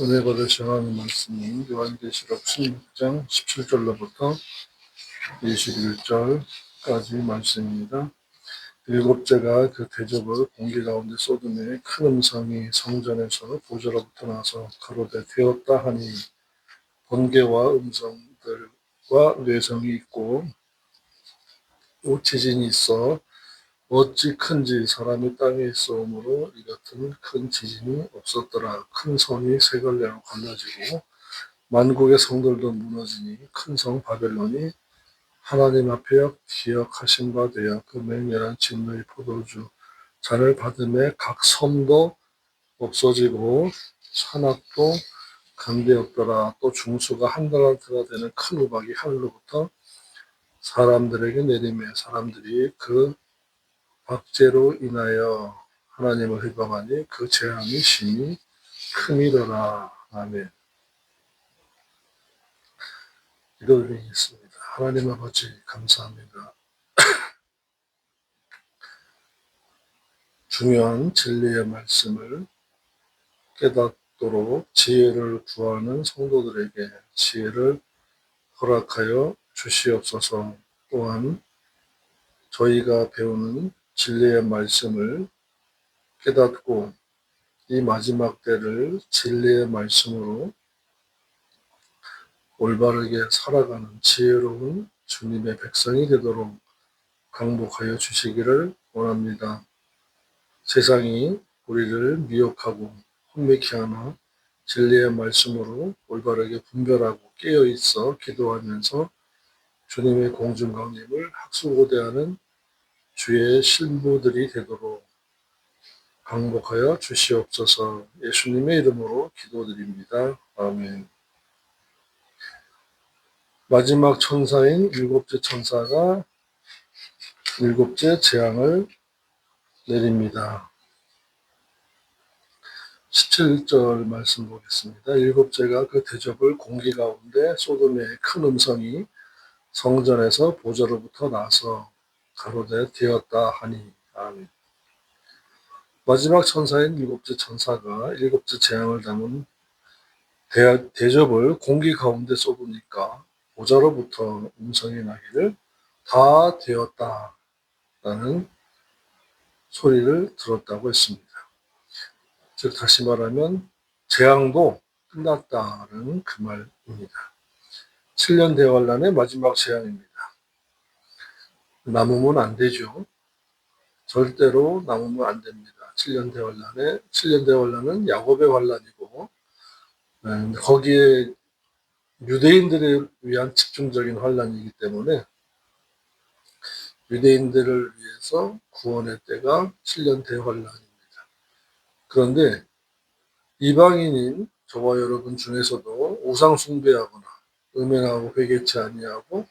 은혜 받을 시간하는 말씀은 요한계시록 16장 17절로부터 21절까지 말씀입니다. 일곱째가 그 대접을 공기 가운데 쏟음에 큰 음성이 성전에서 보좌로부터 나서 가로되 되었다 하니 번개와 음성들과 뇌성이 있고 지진이 있어 어찌 큰지 사람이 땅에 있어오므로 이 같은 큰 지진이 없었더라. 큰 성이 세 갈래로 갈라지고 만국의 성들도 무너지니 큰 성 바벨론이 하나님 앞에 기억하신 바 되어 그 맹렬한 진노의 포도주 잔을 받음에 각 섬도 없어지고 산악도 강대없더라. 또 중수가 한 달란트가 되는 큰 우박이 하늘로부터 사람들에게 내리매 사람들이 그 박제로 인하여 하나님을 회방하니 그 재앙이 심히 큼이더라. 아멘. 기도드리겠습니다. 하나님 아버지 감사합니다. 중요한 진리의 말씀을 깨닫도록 지혜를 구하는 성도들에게 지혜를 허락하여 주시옵소서. 또한 저희가 배우는 진리의 말씀을 깨닫고 이 마지막 때를 진리의 말씀으로 올바르게 살아가는 지혜로운 주님의 백성이 되도록 강복하여 주시기를 원합니다. 세상이 우리를 미혹하고 혼미케 하나 진리의 말씀으로 올바르게 분별하고 깨어있어 기도하면서 주님의 공중강림을 학수고대하는 주의 신부들이 되도록 강복하여 주시옵소서. 예수님의 이름으로 기도드립니다. 아멘. 마지막 천사인 일곱째 천사가 일곱째 재앙을 내립니다. 17절 말씀 보겠습니다. 일곱째가 그 대접을 공기 가운데 소돔의 큰 음성이 성전에서 보좌로부터 나서 가로되 되었다 하니. 아멘. 마지막 천사인 일곱째 천사가 일곱째 재앙을 담은 대접을 공기 가운데 쏟으니까 보좌로부터 음성이 나기를 다 되었다 라는 소리를 들었다고 했습니다. 즉 다시 말하면 재앙도 끝났다는 그 말입니다. 7년 대환란의 마지막 재앙입니다. 남으면 안 되죠. 절대로 남으면 안 됩니다. 7년 대환란은 야곱의 환란이고 거기에 유대인들을 위한 집중적인 환란이기 때문에 유대인들을 위해서 구원의 때가 7년 대환란입니다. 그런데 이방인인 저와 여러분 중에서도 우상 숭배하거나 음행하고 회개치 아니하고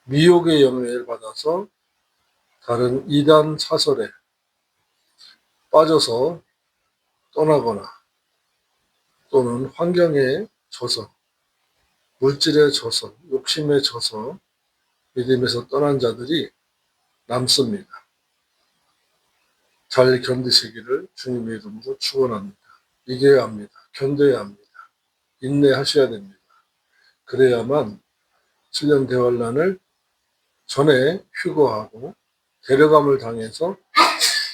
미혹의 영향을 받아서 다른 이단 사설에 빠져서 떠나거나 또는 환경에 져서 물질에 져서 욕심에 져서 믿음에서 떠난 자들이 남습니다. 잘 견디시기를 주님의 이름으로 축원합니다. 이겨야 합니다. 견뎌야 합니다. 인내하셔야 됩니다. 그래야만 7년 대환란을 전에 휴거하고 데려감을 당해서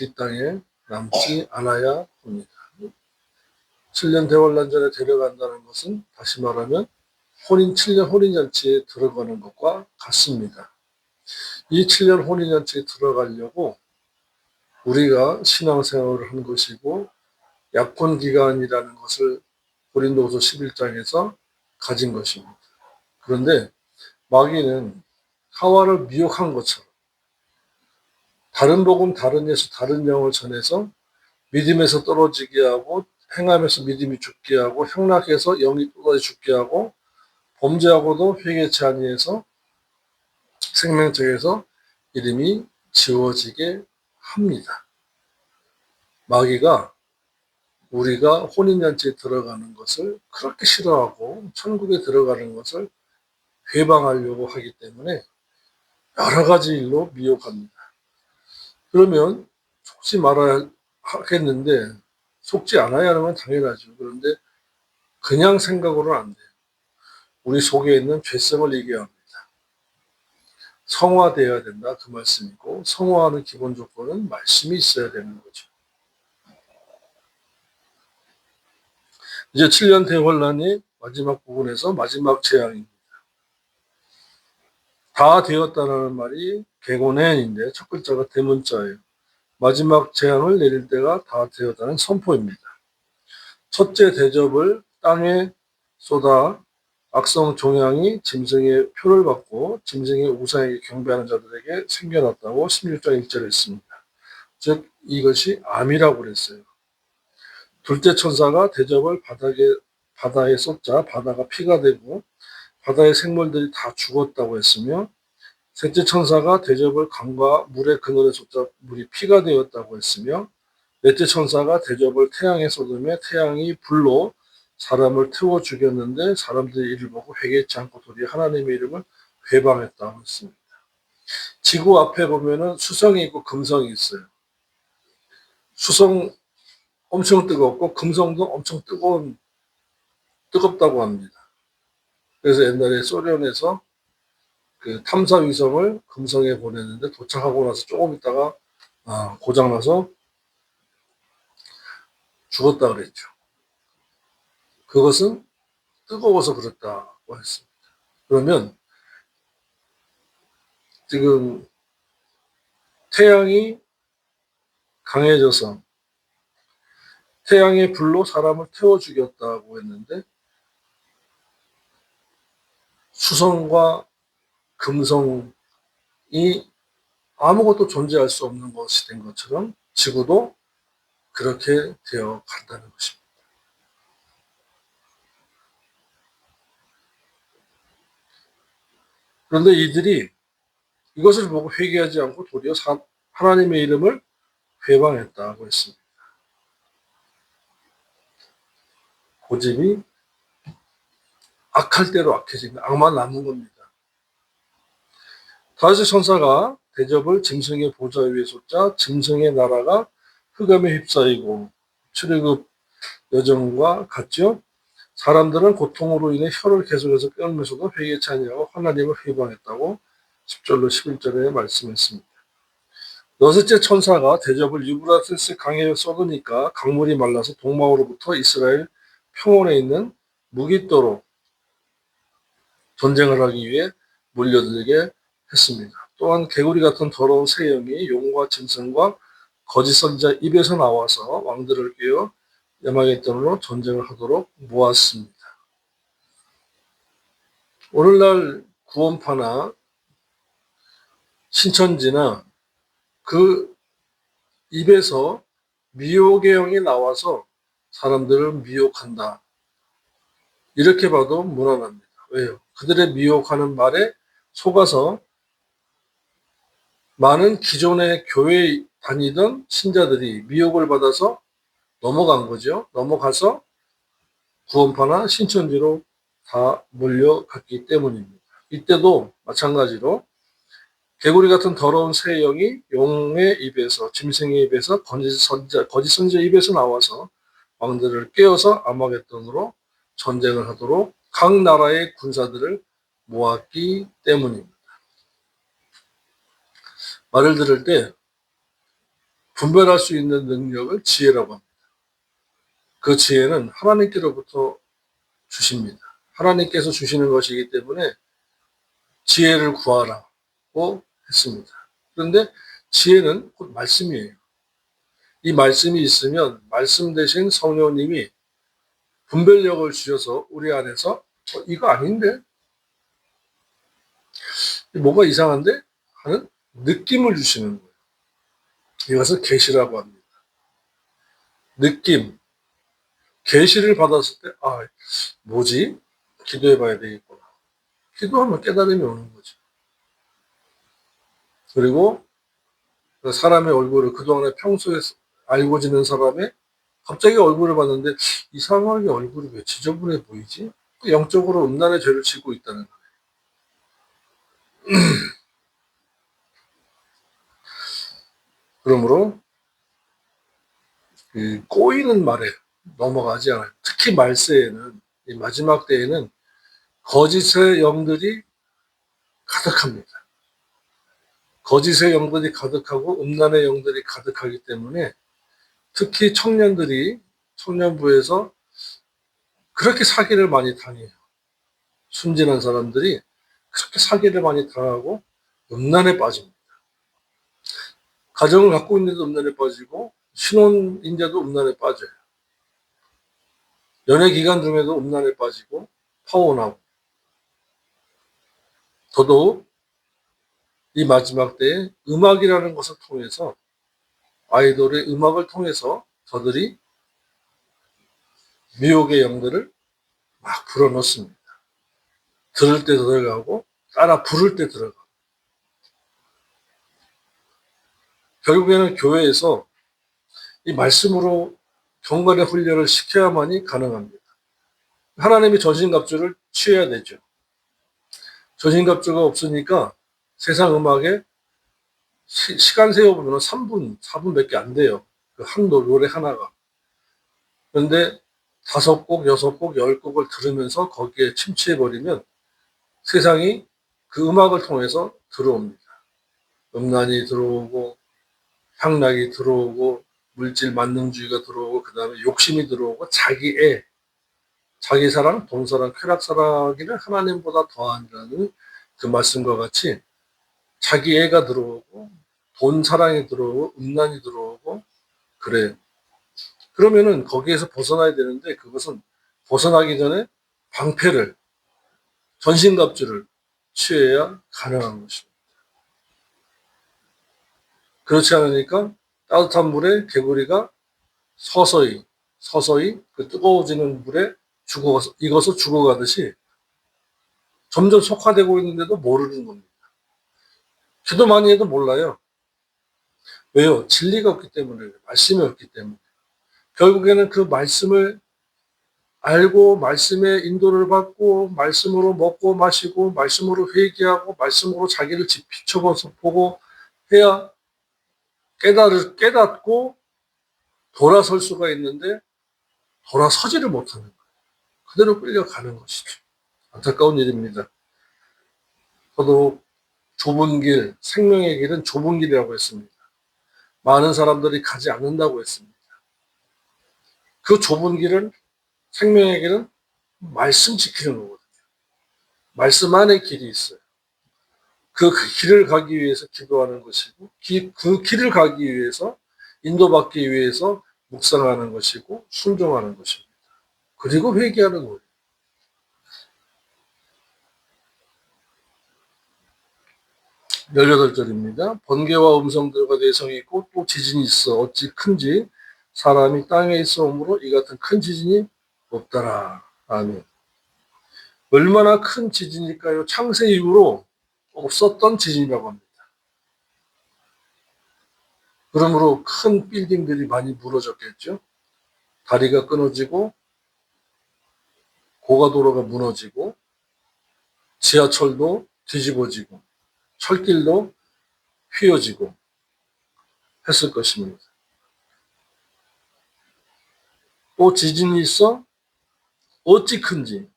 이 땅에 남지 않아야 합니다. 7년 대환란 전에 데려간다는 것은 다시 말하면 7년 혼인잔치에 들어가는 것과 같습니다. 이 7년 혼인잔치에 들어가려고 우리가 신앙생활을 한 것이고 약혼기간이라는 것을 고린도후서 11장에서 가진 것입니다. 그런데 마귀는 하와를 미혹한 것처럼 다른 복음, 다른 예수, 다른 영을 전해서 믿음에서 떨어지게 하고 행함에서 믿음이 죽게 하고 향락해서 영이 또다시 죽게 하고 범죄하고도 회개치 아니해서 생명책에서 이름이 지워지게 합니다. 마귀가 우리가 혼인잔치에 들어가는 것을 그렇게 싫어하고 천국에 들어가는 것을 회방하려고 하기 때문에 여러 가지 일로 미혹합니다. 그러면 속지 말아야 하겠는데 속지 않아야 하는 건 당연하죠. 그런데 그냥 생각으로는 안 돼요. 우리 속에 있는 죄성을 얘기해야 합니다. 성화되어야 된다 그 말씀이고, 성화하는 기본 조건은 말씀이 있어야 되는 거죠. 이제 7년 대환란이 마지막 부분에서 마지막 재앙입니다. 다 되었다는 말이 개고넨인데 첫 글자가 대문자예요. 마지막 재앙을 내릴 때가 다 되었다는 선포입니다. 첫째 대접을 땅에 쏟아 악성 종양이 짐승의 표를 받고 짐승의 우상에게 경배하는 자들에게 생겨났다고 16장 1절에 있습니다. 즉 이것이 암이라고 그랬어요. 둘째 천사가 대접을 바다에 쏟자 바다가 피가 되고 바다의 생물들이 다 죽었다고 했으며, 셋째 천사가 대접을 강과 물의 그늘에 쏟자 물이 피가 되었다고 했으며, 넷째 천사가 대접을 태양에 쏟으며 태양이 불로 사람을 태워 죽였는데 사람들이 이를 보고 회개치 않고 도리어 하나님의 이름을 회방했다고 했습니다. 지구 앞에 보면은 수성이 있고 금성이 있어요. 수성 엄청 뜨겁고 금성도 엄청 뜨겁다고 합니다. 그래서 옛날에 소련에서 그 탐사 위성을 금성에 보냈는데 도착하고 나서 조금 있다가 고장나서 죽었다 그랬죠. 그것은 뜨거워서 그렇다고 했습니다. 그러면 지금 태양이 강해져서 태양의 불로 사람을 태워 죽였다고 했는데, 수성과 금성이 아무것도 존재할 수 없는 것이 된 것처럼 지구도 그렇게 되어 간다는 것입니다. 그런데 이들이 이것을 보고 회개하지 않고 도리어 하나님의 이름을 회방했다고 했습니다. 고집이 악할 대로 악해진 악만 남은 겁니다. 다시 천사가 대접을 짐승의 보좌 위에 쏟자 짐승의 나라가 흑암에 휩싸이고 출애굽 여정과 같죠. 사람들은 고통으로 인해 혀를 계속해서 꿰면서도 회개치 아니하고 하나님을 회방했다고 10절로 11절에 말씀했습니다. 여섯째 천사가 대접을 유브라테스 강에 쏟으니까 강물이 말라서 동방으로부터 이스라엘 평원에 있는 무깃도로 전쟁을 하기 위해 몰려들게 했습니다. 또한 개구리 같은 더러운 새 영이 용과 짐승과 거짓 선지자 입에서 나와서 왕들을 깨워 야마게돈으로 전쟁을 하도록 모았습니다. 오늘날 구원파나 신천지나 그 입에서 미혹의 영이 나와서 사람들을 미혹한다. 이렇게 봐도 무난합니다. 왜요? 그들의 미혹하는 말에 속아서 많은 기존의 교회에 다니던 신자들이 미혹을 받아서 넘어간 거죠. 넘어가서 구원파나 신천지로 다 몰려갔기 때문입니다. 이때도 마찬가지로 개구리 같은 더러운 새 영이 용의 입에서 짐승의 입에서 거짓 선지자 입에서 나와서 왕들을 깨어서 아마겟돈으로 전쟁을 하도록 각 나라의 군사들을 모았기 때문입니다. 말을 들을 때 분별할 수 있는 능력을 지혜라고 합니다. 그 지혜는 하나님께로부터 주십니다. 하나님께서 주시는 것이기 때문에 지혜를 구하라고 했습니다. 그런데 지혜는 곧 말씀이에요. 이 말씀이 있으면 말씀 대신 성령님이 분별력을 주셔서 우리 안에서 이거 아닌데? 뭐가 이상한데? 하는 느낌을 주시는 거예요. 이것을 계시라고 합니다. 느낌. 계시를 받았을 때 뭐지? 기도해 봐야 되겠구나. 기도하면 깨달음이 오는 거죠. 그리고 사람의 얼굴을 그동안에 평소에 알고 지낸 사람의 갑자기 얼굴을 봤는데 이상하게 얼굴이 왜 지저분해 보이지? 영적으로 음란의 죄를 지고 있다는 거예요. 그러므로 꼬이는 말에 넘어가지 않아요. 특히 말세에는, 이 마지막 때에는 거짓의 영들이 가득합니다. 거짓의 영들이 가득하고 음란의 영들이 가득하기 때문에 특히 청년부에서 그렇게 사기를 많이 당해요. 순진한 사람들이 그렇게 사기를 많이 당하고 음란에 빠집니다. 가정을 갖고 있는데도 음란에 빠지고 신혼인데도 음란에 빠져요. 연애 기간 중에도 음란에 빠지고 파혼하고. 더더욱 이 마지막 때에 음악이라는 것을 통해서, 아이돌의 음악을 통해서 저들이 미혹의 영들을 막 불어넣습니다. 들을 때 들어가고 따라 부를 때 들어가고. 결국에는 교회에서 이 말씀으로 경건의 훈련을 시켜야만이 가능합니다. 하나님이 전신갑주를 취해야 되죠. 전신갑주가 없으니까 세상 음악에 시간 세워보면 3분, 4분밖에 안 돼요. 그 한 노래 하나가. 그런데 5곡, 6곡, 10곡을 들으면서 거기에 침투해버리면 세상이 그 음악을 통해서 들어옵니다. 음란이 들어오고, 향락이 들어오고, 물질 만능주의가 들어오고, 그 다음에 욕심이 들어오고, 자기 사랑, 돈 사랑, 쾌락 사랑이를 하나님보다 더한다는 그 말씀과 같이 자기 애가 들어오고, 돈 사랑이 들어오고, 음란이 들어오고, 그래요. 그러면은 거기에서 벗어나야 되는데, 그것은 벗어나기 전에 방패를, 전신갑주를 취해야 가능한 것입니다. 그렇지 않으니까 따뜻한 물에 개구리가 서서히 그 뜨거워지는 물에 익어서 죽어가듯이 점점 속화되고 있는데도 모르는 겁니다. 기도 많이 해도 몰라요. 왜요? 진리가 없기 때문에, 말씀이 없기 때문에. 결국에는 그 말씀을 알고 말씀의 인도를 받고 말씀으로 먹고 마시고 말씀으로 회개하고 말씀으로 자기를 비춰서 보고 해야 깨닫고 돌아설 수가 있는데 돌아서지를 못하는 거예요. 그대로 끌려가는 것이죠. 안타까운 일입니다. 저도 좁은 길, 생명의 길은 좁은 길이라고 했습니다. 많은 사람들이 가지 않는다고 했습니다. 그 좁은 길은, 생명의 길은 말씀 지키는 거거든요. 말씀 안에 길이 있어요. 그 길을 가기 위해서 기도하는 것이고, 그 길을 가기 위해서, 인도받기 위해서 묵상하는 것이고, 순종하는 것입니다. 그리고 회개하는 거예요. 18절입니다. 번개와 음성들과 내성이 있고 또 지진이 있어 어찌 큰지 사람이 땅에 있어 오므로 이 같은 큰 지진이 없더라. 아멘. 얼마나 큰 지진일까요? 창세 이후로 없었던 지진이라고 합니다. 그러므로 큰 빌딩들이 많이 무너졌겠죠. 다리가 끊어지고 고가도로가 무너지고 지하철도 뒤집어지고 철길도 휘어지고 했을 것입니다. 또 지진이 있어 어찌 큰지,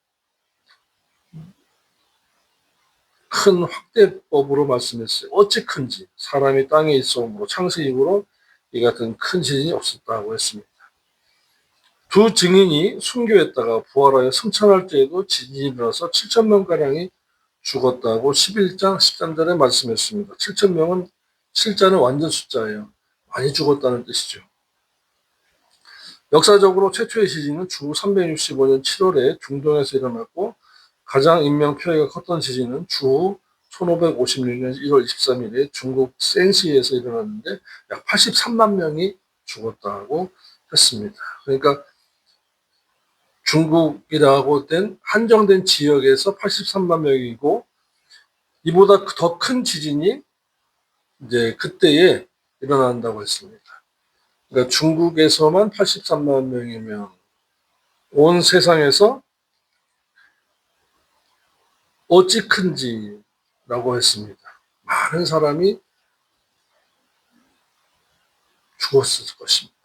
큰 확대법으로 말씀했어요. 어찌 큰지 사람이 땅에 있어오므로 창세 이후로 이 같은 큰 지진이 없었다고 했습니다. 두 증인이 순교했다가 부활하여 승천할 때에도 지진이 일어나서 7천 명가량이 죽었다고 11장 13절에 말씀했습니다. 7천 명은 7자는 완전 숫자예요. 많이 죽었다는 뜻이죠. 역사적으로 최초의 지진은 주 365년 7월에 중동에서 일어났고 가장 인명 피해가 컸던 지진은 주 1556년 1월 23일에 중국 센시에서 일어났는데 약 83만 명이 죽었다고 했습니다. 그러니까 중국이라고 된 한정된 지역에서 83만 명이고 이보다 더 큰 지진이 이제 그때에 일어난다고 했습니다. 그러니까 중국에서만 83만 명이면 온 세상에서 어찌 큰지라고 했습니다. 많은 사람이 죽었을 것입니다.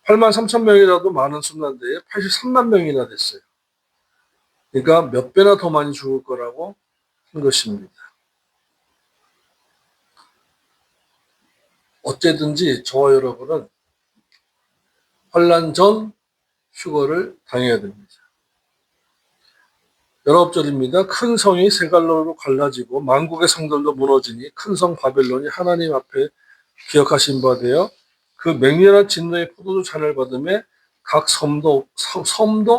8만 3천 명이라도 많은 순환대에 83만 명이나 됐어요. 그러니까 몇 배나 더 많이 죽을 거라고 한 것입니다. 어쨌든지 저와 여러분은 환란 전 휴거를 당해야 됩니다. 19절입니다. 큰 성이 세 갈로로 갈라지고 만국의 성들도 무너지니 큰 성 바벨론이 하나님 앞에 기억하신 바 되어 그 맹렬한 진노의 포도주 잔을 받음에 각 섬도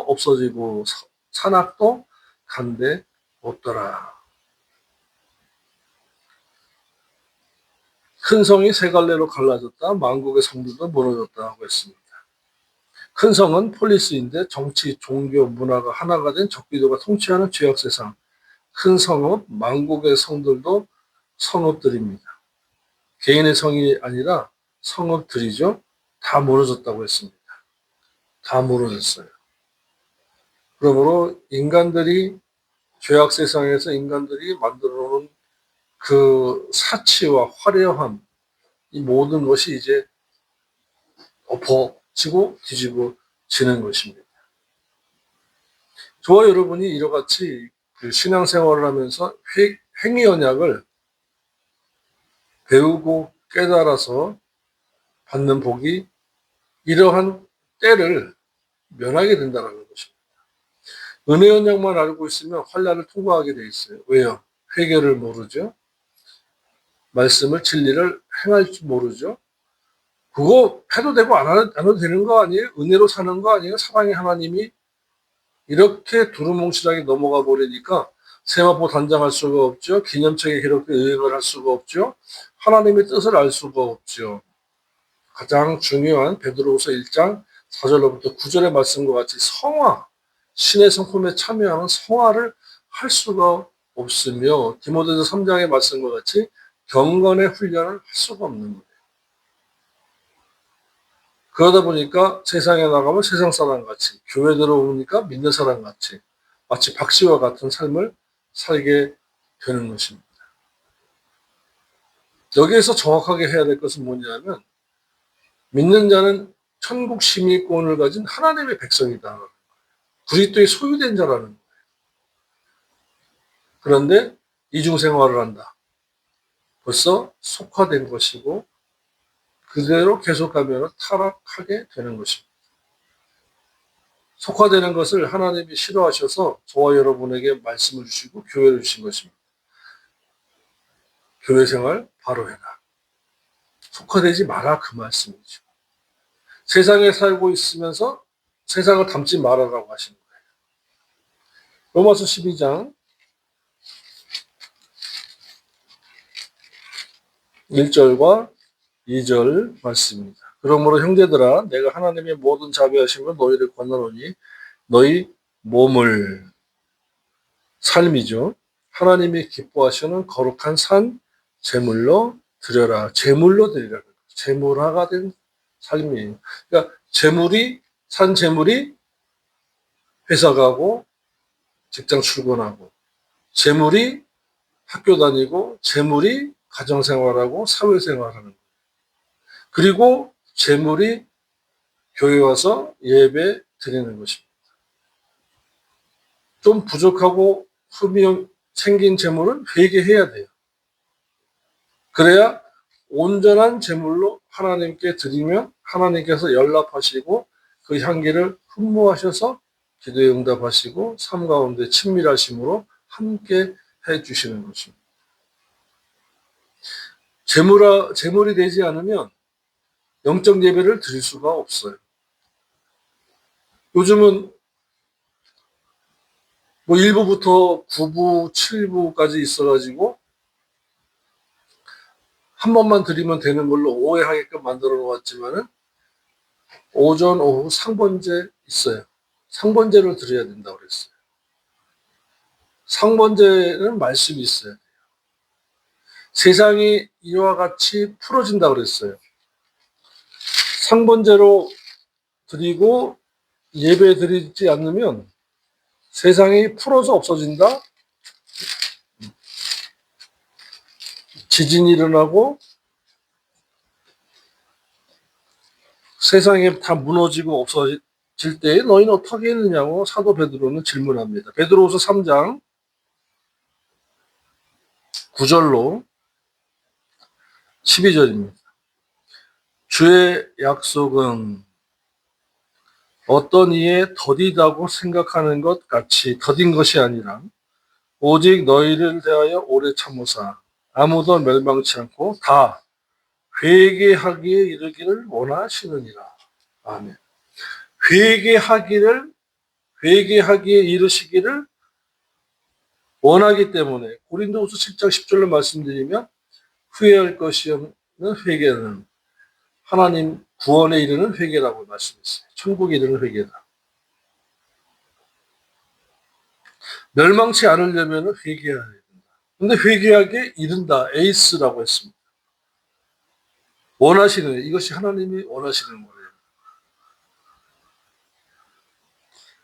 없어지고 산악도 간데 없더라. 큰 성이 세 갈래로 갈라졌다. 만국의 성들도 무너졌다 하고 했습니다. 큰 성은 폴리스인데 정치, 종교, 문화가 하나가 된 적기도가 통치하는 죄악 세상. 큰 성읍, 만국의 성들도 성읍들입니다. 개인의 성이 아니라 성읍들이죠. 다 무너졌다고 했습니다. 다 무너졌어요. 그러므로 인간들이 죄악 세상에서 인간들이 만들어 놓은 그 사치와 화려함, 이 모든 것이 이제 엎어지고 뒤집어지는 것입니다. 저와 여러분이 이러같이 그 신앙생활을 하면서 행위 언약을 배우고 깨달아서 받는 복이 이러한 때를 면하게 된다는 것입니다. 은혜 언약만 알고 있으면 환난을 통과하게 돼 있어요. 왜요? 회개를 모르죠. 말씀을 진리를 행할 줄 모르죠. 그거 해도 되고 안 해도 되는 거 아니에요? 은혜로 사는 거 아니에요? 사랑의 하나님이 이렇게 두루뭉실하게 넘어가 버리니까 세마포 단장할 수가 없죠. 기념책에 이렇게 의행을 할 수가 없죠. 하나님의 뜻을 알 수가 없죠. 가장 중요한 베드로후서 1장 4절로부터 9절의 말씀과 같이 성화, 신의 성품에 참여하는 성화를 할 수가 없으며 디모데서 3장의 말씀과 같이 경건의 훈련을 할 수가 없는 거예요. 그러다 보니까 세상에 나가면 세상 사람 같이, 교회 들어오니까 믿는 사람 같이, 마치 박씨와 같은 삶을 살게 되는 것입니다. 여기에서 정확하게 해야 될 것은 뭐냐면 믿는 자는 천국 시민권을 가진 하나님의 백성이다. 그리스도의 소유된 자라는 거예요. 그런데 이중생활을 한다. 벌써 속화된 것이고 그대로 계속 가면 타락하게 되는 것입니다. 속화되는 것을 하나님이 싫어하셔서 저와 여러분에게 말씀을 주시고 교회를 주신 것입니다. 교회 생활 바로 해라. 속화되지 마라 그 말씀이죠. 세상에 살고 있으면서 세상을 닮지 말아라고 하시는 거예요. 로마서 12장 1절과 2절 말씀입니다. 그러므로 형제들아 내가 하나님의 모든 자비하심으로 너희를 권하노니 너희 몸을 삶이죠. 하나님이 기뻐하시는 거룩한 산 제물로 드려라. 제물로 드리라. 제물화가 된 삶이에요. 그러니까 산 제물이 회사 가고 직장 출근하고 제물이 학교 다니고 제물이 가정생활하고 사회생활하는 거예요. 그리고 제물이 교회 와서 예배 드리는 것입니다. 좀 부족하고 흠이 생긴 제물은 회개해야 돼요. 그래야 온전한 제물로 하나님께 드리면 하나님께서 연락하시고 그 향기를 흠모하셔서 기도에 응답하시고 삶 가운데 친밀하심으로 함께 해주시는 것입니다. 제물이 되지 않으면 영적 예배를 드릴 수가 없어요. 요즘은 1부부터 9부, 7부까지 있어가지고 한 번만 드리면 되는 걸로 오해하게끔 만들어 놓았지만은 오전, 오후 상번제 있어요. 상번제를 드려야 된다고 그랬어요. 상번제는 말씀이 있어요. 세상이 이와 같이 풀어진다고 그랬어요. 상번제로 드리고 예배 드리지 않으면 세상이 풀어서 없어진다. 지진이 일어나고 세상에 다 무너지고 없어질 때 너희는 어떻게 했느냐고 사도 베드로는 질문합니다. 베드로후서 3장 9절로 12절입니다. 주의 약속은 어떤 이에 더디다고 생각하는 것 같이 더딘 것이 아니라 오직 너희를 대하여 오래 참으사 아무도 멸망치 않고 다 회개하기에 이르기를 원하시느니라. 아멘. 회개하기에 이르시기를 원하기 때문에 고린도후서 10장 10절로 말씀드리면 후회할 것이 없는 회개는 하나님 구원에 이르는 회개라고 말씀했어요. 천국에 이르는 회개다. 멸망치 않으려면 회개해야 된다. 근데 회개하기에 이른다. 에이스라고 했습니다. 원하시는, 이것이 하나님이 원하시는 거예요.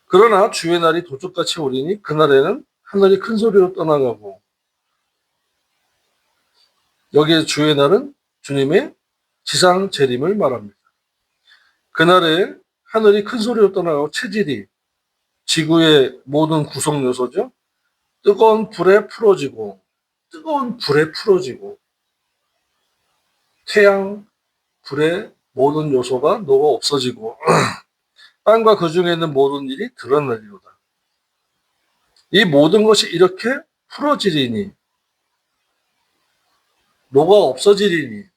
그러나 주의 날이 도적같이 오리니 그날에는 하늘이 큰 소리로 떠나가고, 여기에 주의 날은 주님의 지상 재림을 말합니다. 그날에 하늘이 큰 소리로 떠나가고 체질이 지구의 모든 구성 요소죠. 뜨거운 불에 풀어지고 태양 불의 모든 요소가 녹아 없어지고 땅과 그 중에 있는 모든 일이 드러나리로다. 이 모든 것이 이렇게 풀어지리니 녹아 없어지리니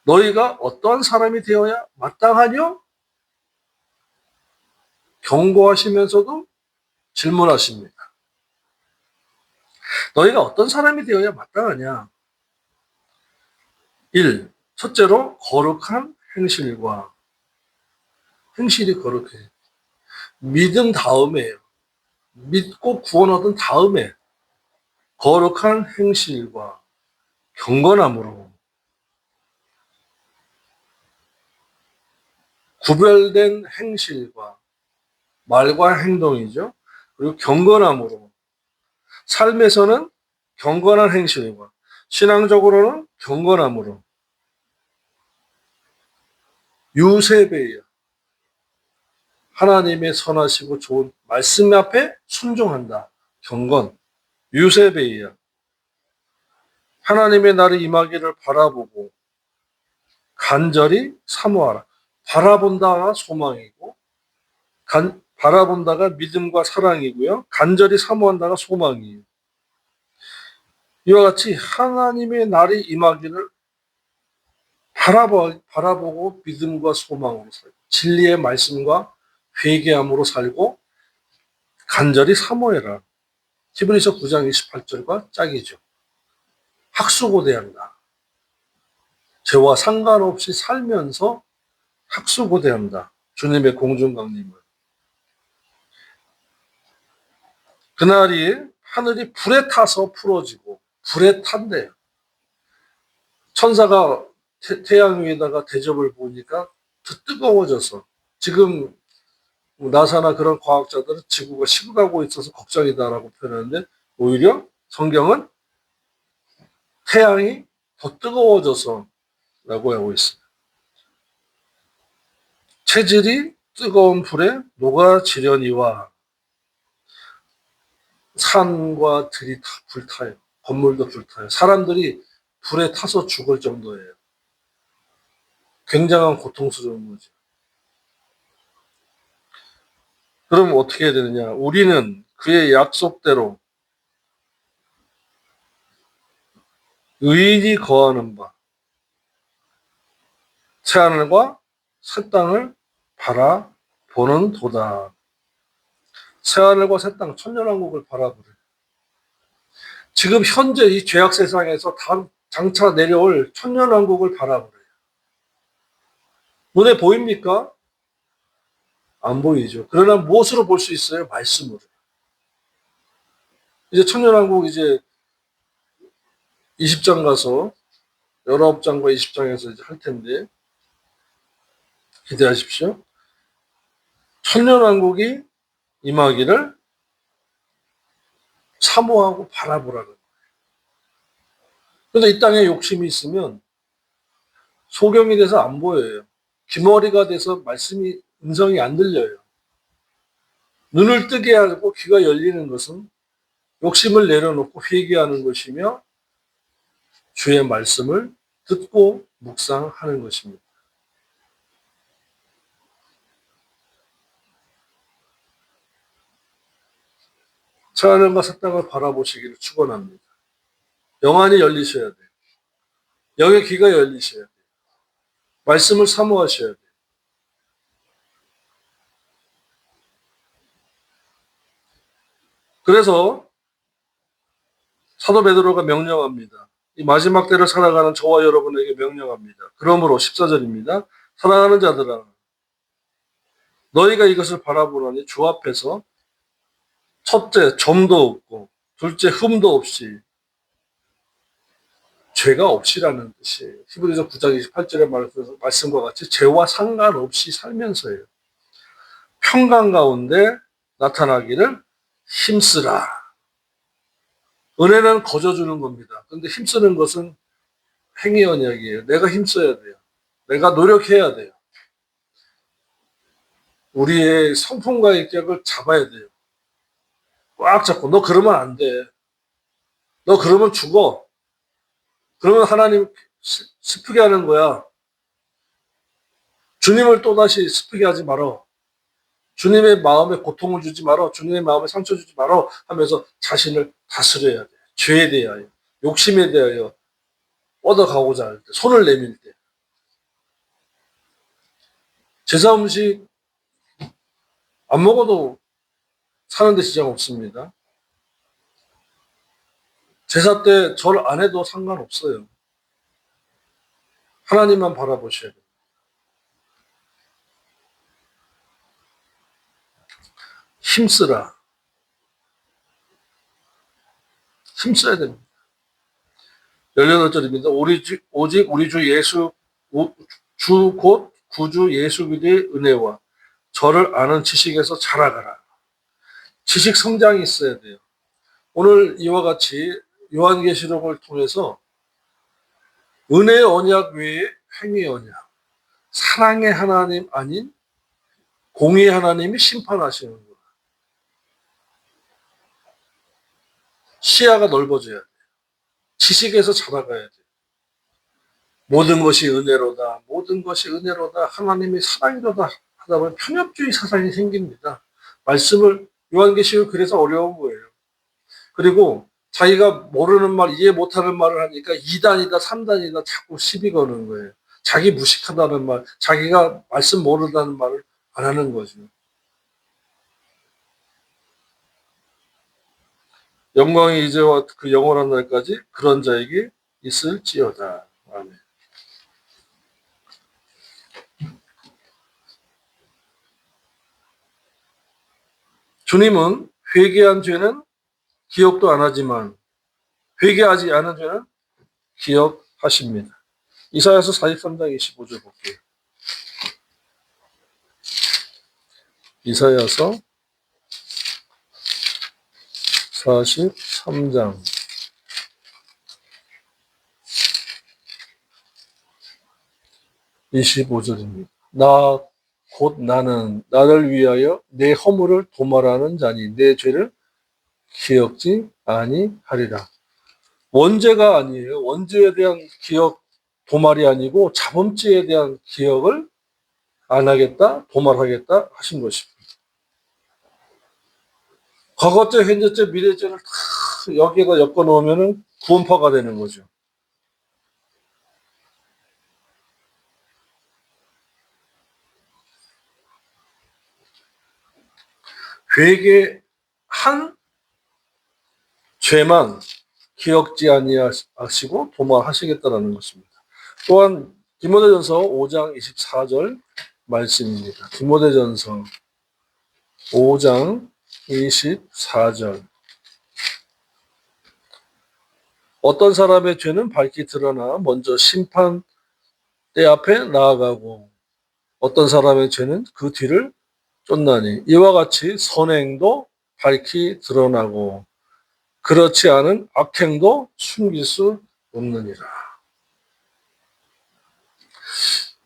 너희가 어떠한 사람이 되어야 마땅하뇨? 경고하시면서도 질문하십니다. 너희가 어떤 사람이 되어야 마땅하냐? 1. 첫째로 거룩한 행실이 거룩해. 믿은 다음에요. 믿고 구원 얻은 다음에 거룩한 행실과 경건함으로 구별된 행실과 말과 행동이죠. 그리고 경건함으로 삶에서는 경건한 행실과 신앙적으로는 경건함으로 유세배야. 하나님의 선하시고 좋은 말씀 앞에 순종한다. 경건, 유세배야. 하나님의 날이 임하기를 바라보고 간절히 사모하라. 바라본다가 소망이고 바라본다가 믿음과 사랑이고요. 간절히 사모한다가 소망이에요. 이와 같이 하나님의 날이 임하기를 바라보고 믿음과 소망으로 살고 진리의 말씀과 회개함으로 살고 간절히 사모해라. 히브리서 9장 28절과 짝이죠. 학수고대한다. 죄와 상관없이 살면서 학수고대한다. 주님의 공중강림을. 그날이 하늘이 불에 타서 풀어지고 불에 탄대요. 천사가 태양 위에다가 대접을 보니까 더 뜨거워져서 지금 나사나 그런 과학자들은 지구가 식어가고 있어서 걱정이다라고 표현하는데 오히려 성경은 태양이 더 뜨거워져서 라고 하고 있어요. 체질이 뜨거운 불에 녹아지려니와 산과 들이 다 불타요. 건물도 불타요. 사람들이 불에 타서 죽을 정도예요. 굉장한 고통스러운 거죠. 그럼 어떻게 해야 되느냐? 우리는 그의 약속대로 의인이 거하는 바 새하늘과 새 땅을 바라보는 도다. 새하늘과 새 땅, 천년왕국을 바라보래. 지금 현재 이 죄악 세상에서 장차 내려올 천년왕국을 바라보래. 눈에 보입니까? 안 보이죠. 그러나 무엇으로 볼 수 있어요? 말씀으로. 이제 천년왕국 이제 20장 가서 19장과 20장에서 이제 할 텐데 기대하십시오. 천년왕국이 임하기를 사모하고 바라보라는 거예요. 그런데 이 땅에 욕심이 있으면 소경이 돼서 안 보여요. 귀머리가 돼서 말씀이 음성이 안 들려요. 눈을 뜨게 하고 귀가 열리는 것은 욕심을 내려놓고 회개하는 것이며 주의 말씀을 듣고 묵상하는 것입니다. 하나님과 새 땅을 바라보시기를 축원합니다. 영안이 열리셔야 돼요. 영의 귀가 열리셔야 돼요. 말씀을 사모하셔야 돼요. 그래서 사도 베드로가 명령합니다. 이 마지막 때를 살아가는 저와 여러분에게 명령합니다. 그러므로 14절입니다. 사랑하는 자들아, 너희가 이것을 바라보라니 주 앞에서 첫째 점도 없고 둘째 흠도 없이 죄가 없이라는 뜻이에요. 히브리서 9장 28절의 말씀과 같이 죄와 상관없이 살면서요. 평강 가운데 나타나기를 힘쓰라. 은혜는 거저주는 겁니다. 그런데 힘쓰는 것은 행위 언약이에요. 내가 힘써야 돼요. 내가 노력해야 돼요. 우리의 성품과의 격을 잡아야 돼요. 꽉 잡고 너 그러면 안 돼. 너 그러면 죽어. 그러면 하나님 슬프게 하는 거야. 주님을 또다시 슬프게 하지 말아. 주님의 마음에 고통을 주지 말아. 주님의 마음에 상처 주지 말아. 하면서 자신을 다스려야 돼. 죄에 대하여, 욕심에 대하여 뻗어가고자 할 때, 손을 내밀 때. 제사 음식 안 먹어도 사는데 지장 없습니다. 제사 때 절 안 해도 상관없어요. 하나님만 바라보셔야 돼요. 힘쓰라. 힘써야 됩니다. 18절입니다. 오직 우리 주 예수, 주 곧 구주 예수 그리스도의 은혜와 저를 아는 지식에서 자라가라. 지식 성장이 있어야 돼요. 오늘 이와 같이 요한계시록을 통해서 은혜의 언약 외에 행위의 언약, 사랑의 하나님 아닌 공의의 하나님이 심판하시는 거예요. 시야가 넓어져야 돼요. 지식에서 자라가야 돼요. 모든 것이 은혜로다. 모든 것이 은혜로다. 하나님의 사랑이로다. 하다 보면 편협주의 사상이 생깁니다. 말씀을 요한계시록 그래서 어려운 거예요. 그리고 자기가 모르는 말, 이해 못하는 말을 하니까 2단이다, 3단이다 자꾸 시비 거는 거예요. 자기 무식하다는 말, 자기가 말씀 모른다는 말을 안 하는 거죠. 영광이 이제와 그 영원한 날까지 그런 자에게 있을지어다. 아멘. 주님은 회개한 죄는 기억도 안 하지만 회개하지 않은 죄는 기억하십니다. 이사야서 43장 25절 볼게요. 이사야서 43장 25절입니다. 곧 나는 나를 위하여 내 허물을 도말하는 자니 내 죄를 기억지 아니하리라. 원죄가 아니에요. 원죄에 대한 기억 도말이 아니고 자범죄에 대한 기억을 안 하겠다, 도말하겠다 하신 것입니다. 과거죄, 현재죄, 미래죄를 다 여기에다 엮어 놓으면 구원파가 되는 거죠. 회개한 죄만 기억지 아니하시고 도말하시겠다라는 것입니다. 또한 디모데전서 5장 24절 말씀입니다. 디모데전서 5장 24절. 어떤 사람의 죄는 밝히 드러나 먼저 심판 때 앞에 나아가고 어떤 사람의 죄는 그 뒤를 쫓나니 이와 같이 선행도 밝히 드러나고 그렇지 않은 악행도 숨길 수 없느니라.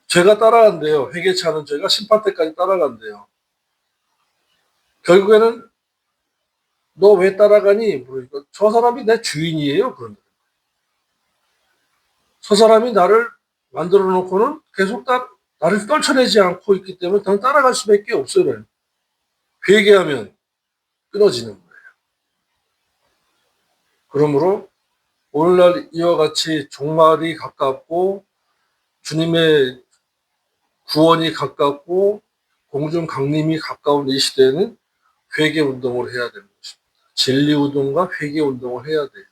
죄가 따라간대요. 회개치 않은 죄가 심판 때까지 따라간대요. 결국에는 너 왜 따라가니? 물으니까 저 사람이 내 주인이에요. 그런데 저 사람이 나를 만들어 놓고는 계속 나를 떨쳐내지 않고 있기 때문에 저는 따라갈 수밖에 없어요. 회개하면 끊어지는 거예요. 그러므로 오늘날 이와 같이 종말이 가깝고 주님의 구원이 가깝고 공중 강림이 가까운 이 시대에는 회개 운동을 해야 되는 것입니다. 진리 운동과 회개 운동을 해야 돼요.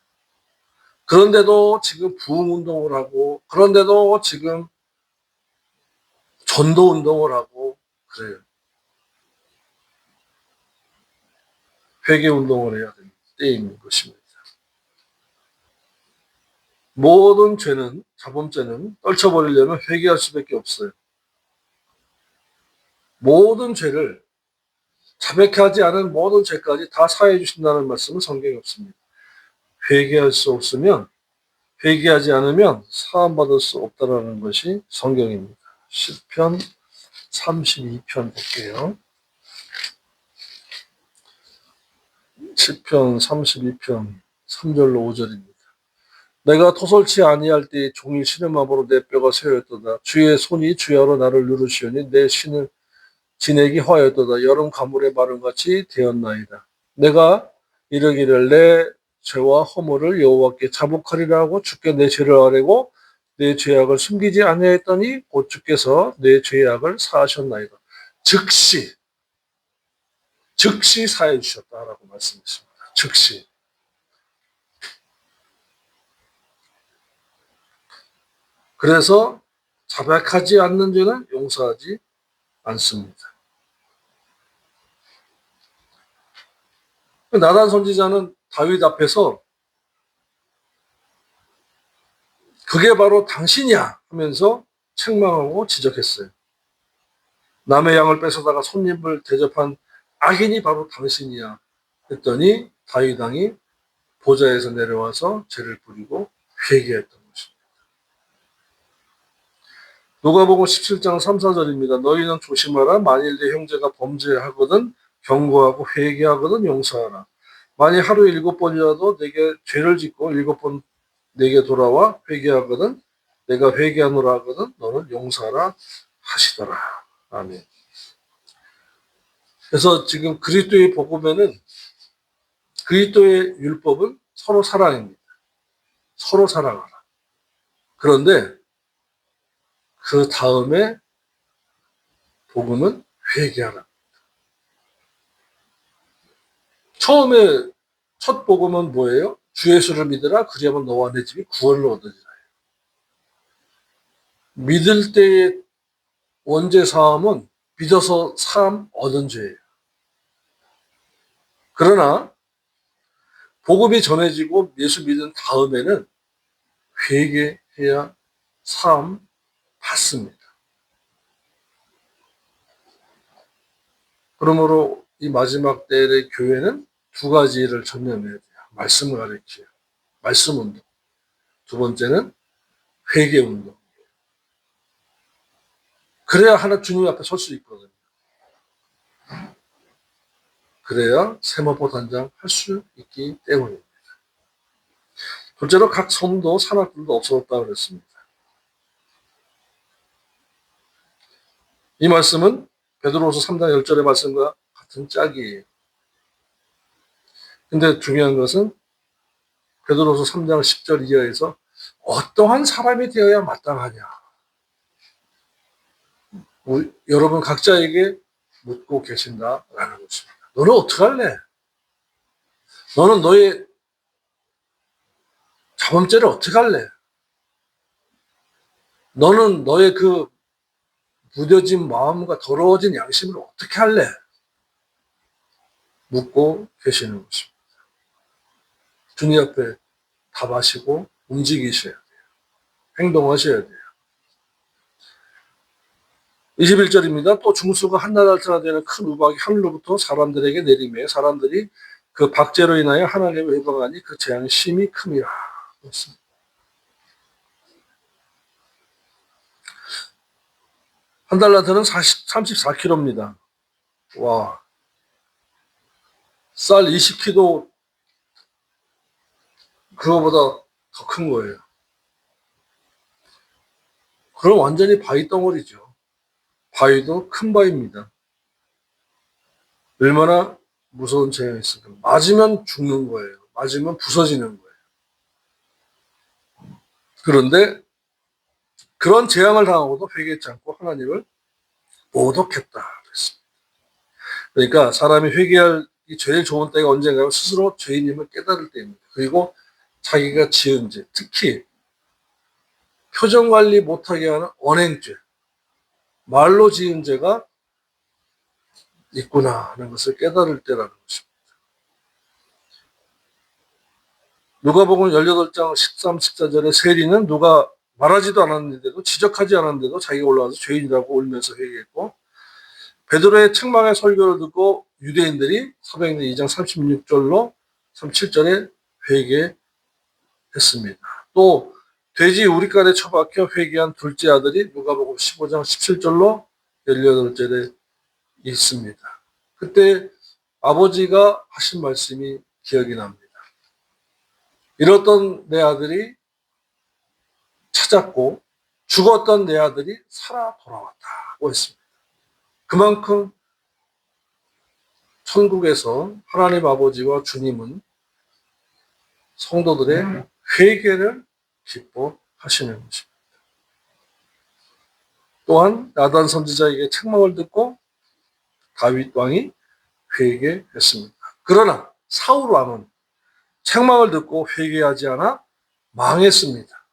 그런데도 지금 부흥 운동을 하고 그런데도 지금 전도 운동을 하고 그래요. 회개 운동을 해야 되는 때인 것입니다. 모든 죄는 자범죄는 떨쳐버리려면 회개할 수밖에 없어요. 모든 죄를 자백하지 않은 모든 죄까지 다 사해 주신다는 말씀은 성경에 없습니다. 회개할 수 없으면 회개하지 않으면 사함받을 수 없다라는 것이 성경입니다. 시편 32편 볼게요. 시편 32편 3절로 5절입니다. 내가 토설치 아니할 때에 종이 시름함으로 내 뼈가 쇠하였도다. 주의 손이 주야로 나를 누르시오니 내 신을 지내기 화하였도다. 여름 가물의 마름같이 되었나이다. 내가 이르기를 내 죄와 허물을 여호와께 자복하리라 하고 주께 내 죄를 아뢰고 내 죄악을 숨기지 아니하였더니 곧 주께서 내 죄악을 사하셨나이다. 즉시 사해 주셨다라고 말씀했습니다. 즉시. 그래서 자백하지 않는 죄는 용서하지 않습니다. 나단 선지자는 다윗 앞에서 그게 바로 당신이야 하면서 책망하고 지적했어요. 남의 양을 뺏어다가 손님을 대접한 악인이 바로 당신이야 했더니 다윗 왕이 보좌에서 내려와서 죄를 부리고 회개했던 것입니다. 누가복음 17장 3, 4절입니다. 너희는 조심하라. 만일 내 형제가 범죄하거든 경고하고 회개하거든 용서하라. 만일 하루에 7번이라도 내게 죄를 짓고 7번 내게 돌아와 회개하거든 내가 회개하노라 하거든 너는 용서하라 하시더라. 아멘. 그래서 지금 그리스도의 복음에는 그리스도의 율법은 서로 사랑입니다. 서로 사랑하라. 그런데 그 다음에 복음은 회개하라. 처음에 첫 복음은 뭐예요? 주 예수를 믿으라. 그리하면 너와 내 집이 구원을 얻으리라. 믿을 때의 원죄 사함은 믿어서 사함 얻은 죄예요. 그러나 복음이 전해지고 예수 믿은 다음에는 회개해야 사함 받습니다. 그러므로 이 마지막 때의 교회는 두 가지를 전념해야 돼요. 말씀을 가르쳐요. 말씀 운동. 두 번째는 회개 운동. 그래야 하나 주님 앞에 설 수 있거든요. 그래야 세마포 단장 할 수 있기 때문입니다. 둘째로 각 성도 산악들도 없어졌다고 그랬습니다. 이 말씀은 베드로후서 3장 10절의 말씀과 같은 짝이에요. 근데 중요한 것은 베드로후서 3장 10절 이하에서 어떠한 사람이 되어야 마땅하냐. 여러분 각자에게 묻고 계신다라는 것입니다. 너는 어떻게 할래? 너는 너의 자범죄를 어떻게 할래? 너는 너의 그 무뎌진 마음과 더러워진 양심을 어떻게 할래? 묻고 계시는 것입니다. 주님 앞에 답하시고 움직이셔야 돼요. 행동하셔야 돼요. 21절입니다. 또 중수가 한나달처나 되는 큰 우박이 하늘로부터 사람들에게 내리매 사람들이 그 박제로 인하여 하나님을 회방하니 그 재앙이 심히 큼이라. 그렇습니다. 한 달란트는 34kg입니다. 와, 쌀 20kg 그거보다 더 큰 거예요. 그럼 완전히 바위 덩어리죠. 바위도 큰 바위입니다. 얼마나 무서운 재앙이었을까. 맞으면 죽는 거예요. 맞으면 부서지는 거예요. 그런데 그런 재앙을 당하고도 회개했지 않고 하나님을 모독했다 그랬습니다. 그러니까 사람이 회개할 제일 좋은 때가 언젠가요? 스스로 죄인임을 깨달을 때입니다. 그리고 자기가 지은 죄, 특히 표정 관리 못하게 하는 언행죄, 말로 지은 죄가 있구나 하는 것을 깨달을 때라는 것입니다. 누가복음 18장 13, 14절에 세리는 누가 말하지도 않았는데도 지적하지 않았는데도 자기가 올라와서 죄인이라고 울면서 회개했고, 베드로의 책망의 설교를 듣고 유대인들이 사도행전 2장 36절로 37절에 회개했습니다. 또 돼지 우리간에 처박혀 회개한 둘째 아들이 누가복음 15장 17절로 18절에 있습니다. 그때 아버지가 하신 말씀이 기억이 납니다. 잃었던 내 아들이 찾았고 죽었던 내 아들이 살아 돌아왔다고 했습니다. 그만큼 천국에서 하나님 아버지와 주님은 성도들의 회개를 기뻐하시는 것입니다. 또한 나단 선지자에게 책망을 듣고 다윗 왕이 회개했습니다. 그러나 사울 왕은 책망을 듣고 회개하지 않아 망했습니다.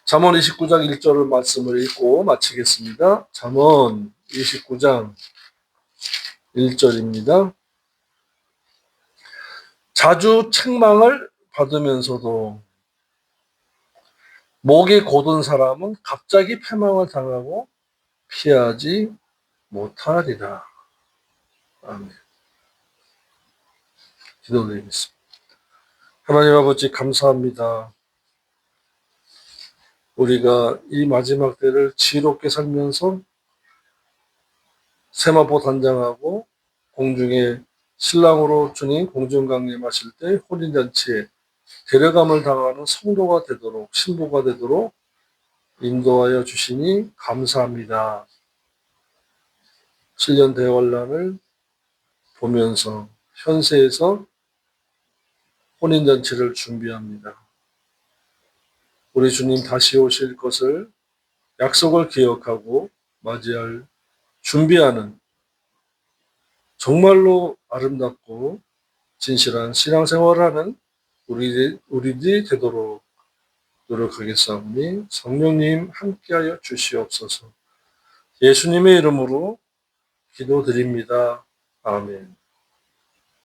잠언 29장 1절을 말씀을 읽고 마치겠습니다. 잠언 29장 1절입니다. 자주 책망을 받으면서도 목이 곧은 사람은 갑자기 패망을 당하고 피하지 못하리라. 아멘. 기도드리겠습니다. 하나님 아버지 감사합니다. 우리가 이 마지막 때를 지혜롭게 살면서 세마포 단장하고 공중에 신랑으로 주님 공중 강림하실 때 혼인잔치에 데려감을 당하는 성도가 되도록 신부가 되도록 인도하여 주시니 감사합니다. 7년 대환란을 보면서 현세에서 혼인잔치를 준비합니다. 우리 주님 다시 오실 것을 약속을 기억하고 맞이할 준비하는 정말로 아름답고 진실한 신앙생활을 하는 우리들이 되도록 노력하겠사오니 성령님 함께하여 주시옵소서. 예수님의 이름으로 기도드립니다. 아멘.